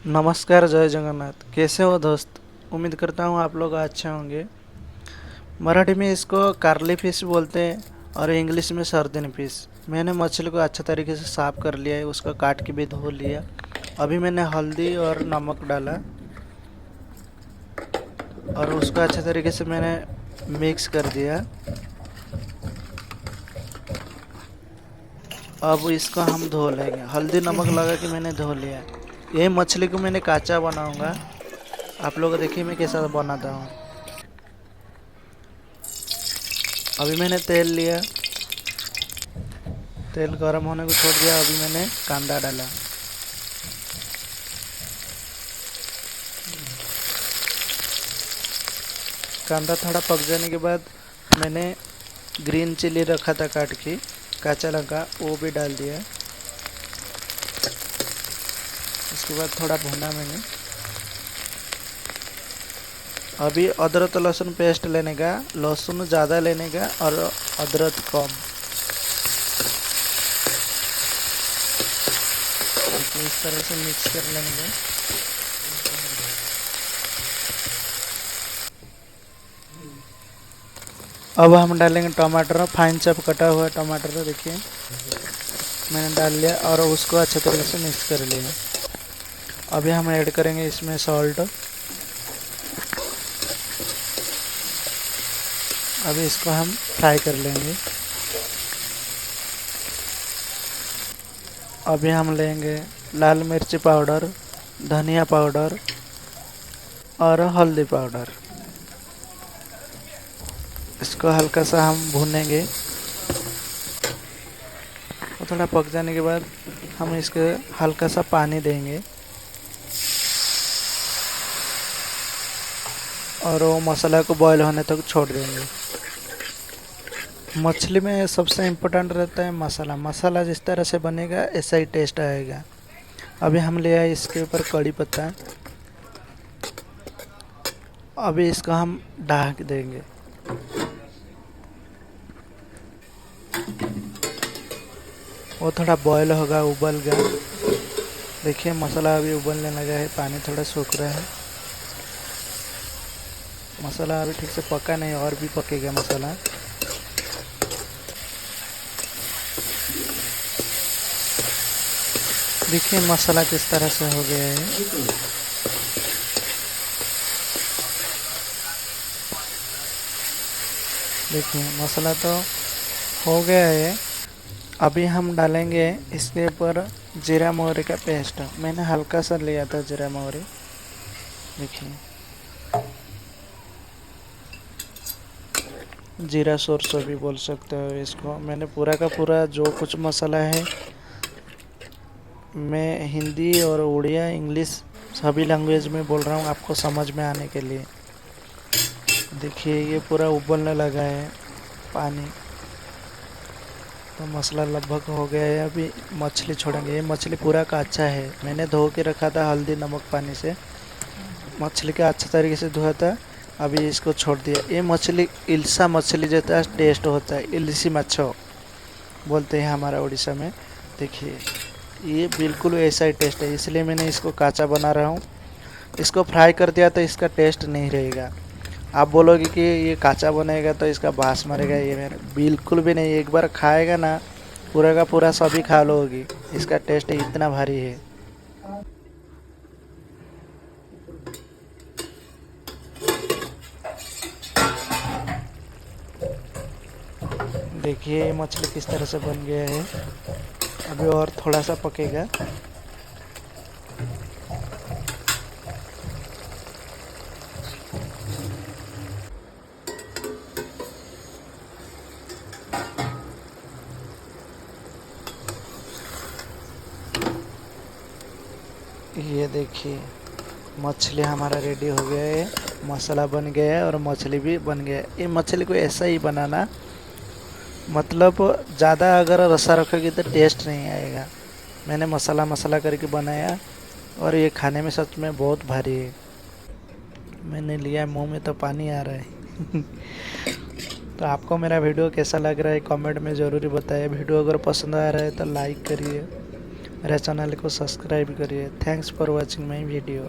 नमस्कार, जय जगन्नाथ। कैसे हो दोस्त? उम्मीद करता हूँ आप लोग अच्छे होंगे। मराठी में इसको कार्ली फिश बोलते हैं और इंग्लिश में सर्दिन फिश। मैंने मछली को अच्छा तरीके से साफ़ कर लिया है, उसको काट के भी धो लिया। अभी मैंने हल्दी और नमक डाला और उसको अच्छे तरीके से मैंने मिक्स कर दिया। अब इसको हम धो लेंगे। हल्दी नमक लगा के मैंने धो लिया। ये मछली को मैंने काचा बनाऊंगा। आप लोग देखिए मैं कैसा बनाता हूँ। अभी मैंने तेल लिया, तेल गरम होने को छोड़ दिया। अभी मैंने कांदा डाला। कांदा थोड़ा पक जाने के बाद मैंने ग्रीन चिली रखा था काट के, कच्चा लगा, वो भी डाल दिया। उसके बाद थोड़ा भुना मैंने। अभी अदरक लहसुन पेस्ट लेने का, लहसुन ज़्यादा लेने का और अदरक कम। तो इस तरह से मिक्स कर लेंगे। अब हम डालेंगे टमाटर, फाइन चॉप कटा हुआ टमाटर देखिए मैंने डाल लिया और उसको अच्छे तरीके से मिक्स कर लिया। अभी हम ऐड करेंगे इसमें सॉल्ट। अभी इसको हम फ्राई कर लेंगे। अभी हम लेंगे लाल मिर्ची पाउडर, धनिया पाउडर और हल्दी पाउडर। इसको हल्का सा हम भूनेंगे और थोड़ा पक जाने के बाद हम इसके हल्का सा पानी देंगे और वो मसाला को बॉईल होने तक छोड़ देंगे। मछली में सबसे इम्पोर्टेंट रहता है मसाला। मसाला जिस तरह से बनेगा ऐसा ही टेस्ट आएगा। अभी हम ले आए इसके ऊपर कड़ी पत्ता। अभी इसको हम ढक देंगे। वो थोड़ा बॉयल होगा, उबल गया। देखिए मसाला अभी उबलने लगा है, पानी थोड़ा सूख रहा है। मसाला अभी ठीक से पका नहीं, और भी पकेगा मसाला। देखिए मसाला किस तरह से हो गया है। देखिए मसाला तो हो गया है। अभी हम डालेंगे इसके ऊपर जीरा मोहरी का पेस्ट। मैंने हल्का सा लिया था जीरा मोहरी। देखिए जीरा सोर्स भी बोल सकते हो इसको। मैंने पूरा का पूरा जो कुछ मसाला है, मैं हिंदी और उड़िया इंग्लिश सभी लैंग्वेज में बोल रहा हूँ आपको समझ में आने के लिए। देखिए ये पूरा उबलने लगा है पानी, तो मसाला लगभग हो गया है। अभी मछली छोड़ेंगे। ये मछली पूरा का अच्छा है, मैंने धो के रखा था हल्दी नमक पानी से। मछली का अच्छा तरीके से धोया था। अभी इसको छोड़ दिया। ये मछली इल्सा मछली जैसा टेस्ट होता है, इल्सी मच्छो बोलते हैं हमारा उड़ीसा में। देखिए ये बिल्कुल ऐसा ही टेस्ट है, इसलिए मैंने इसको काचा बना रहा हूँ। इसको फ्राई कर दिया तो इसका टेस्ट नहीं रहेगा। आप बोलोगे कि ये काचा बनेगा तो इसका बास मरेगा, ये मेरे बिल्कुल भी नहीं। एक बार खाएगा ना, पूरा का पूरा सभी खा लोगी। इसका टेस्ट इतना भारी है। देखिए ये मछली किस तरह से बन गया है। अभी और थोड़ा सा पकेगा। ये देखिए मछली हमारा रेडी हो गया है। मसाला बन गया है और मछली भी बन गया है। ये मछली को ऐसा ही बनाना, मतलब ज़्यादा अगर रसा रखोगे तो टेस्ट नहीं आएगा। मैंने मसाला मसाला करके बनाया और ये खाने में सच में बहुत भारी है। मैंने लिया, मुंह में तो पानी आ रहा है। तो आपको मेरा वीडियो कैसा लग रहा है कमेंट में ज़रूर बताइए। वीडियो अगर पसंद आ रहा है तो लाइक करिए मेरे चैनल को सब्सक्राइब करिए। Thanks for watching my video.